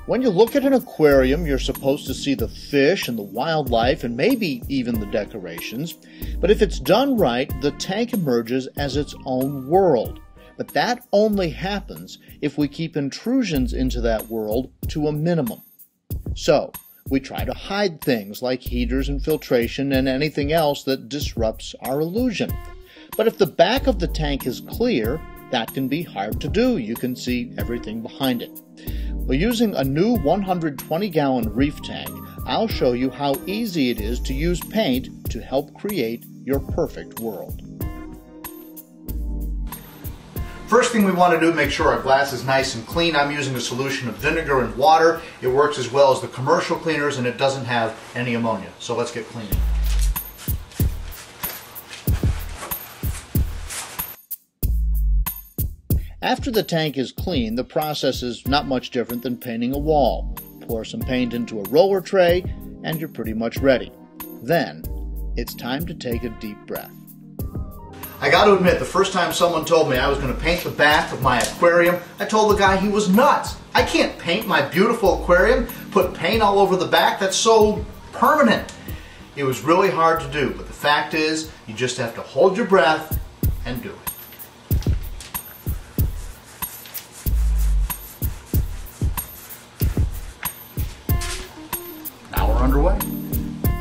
When you look at an aquarium, you're supposed to see the fish and the wildlife and maybe even the decorations. But if it's done right, the tank emerges as its own world. But that only happens if we keep intrusions into that world to a minimum. So, we try to hide things like heaters and filtration and anything else that disrupts our illusion. But if the back of the tank is clear, that can be hard to do. You can see everything behind it. Well, using a new 120-gallon reef tank, I'll show you how easy it is to use paint to help create your perfect world. First thing we want to do, make sure our glass is nice and clean. I'm using a solution of vinegar and water. It works as well as the commercial cleaners and it doesn't have any ammonia. So let's get cleaning. After the tank is clean, the process is not much different than painting a wall. Pour some paint into a roller tray, and you're pretty much ready. Then, it's time to take a deep breath. I got to admit, the first time someone told me I was going to paint the back of my aquarium, I told the guy he was nuts. I can't paint my beautiful aquarium, put paint all over the back, that's so permanent. It was really hard to do, but the fact is, you just have to hold your breath and do it. Underway.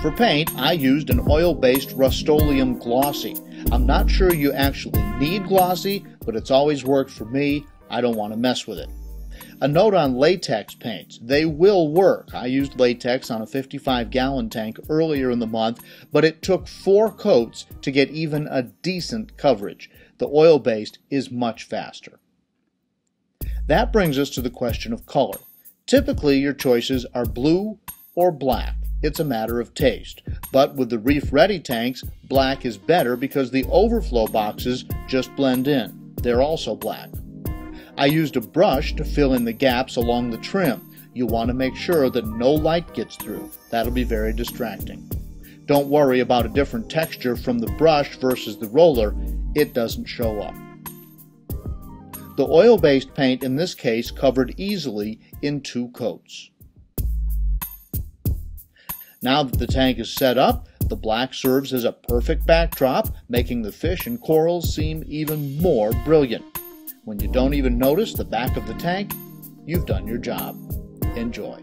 For paint, I used an oil-based Rust-Oleum Glossy. I'm not sure you actually need glossy, but it's always worked for me. I don't want to mess with it. A note on latex paints. They will work. I used latex on a 55-gallon tank earlier in the month, but it took 4 coats to get even a decent coverage. The oil-based is much faster. That brings us to the question of color. Typically, your choices are blue or black. It's a matter of taste. But with the Reef Ready tanks, black is better because the overflow boxes just blend in. They're also black. I used a brush to fill in the gaps along the trim. You want to make sure that no light gets through. That'll be very distracting. Don't worry about a different texture from the brush versus the roller. It doesn't show up. The oil-based paint in this case covered easily in 2 coats. Now that the tank is set up, the black serves as a perfect backdrop, making the fish and corals seem even more brilliant. When you don't even notice the back of the tank, you've done your job. Enjoy.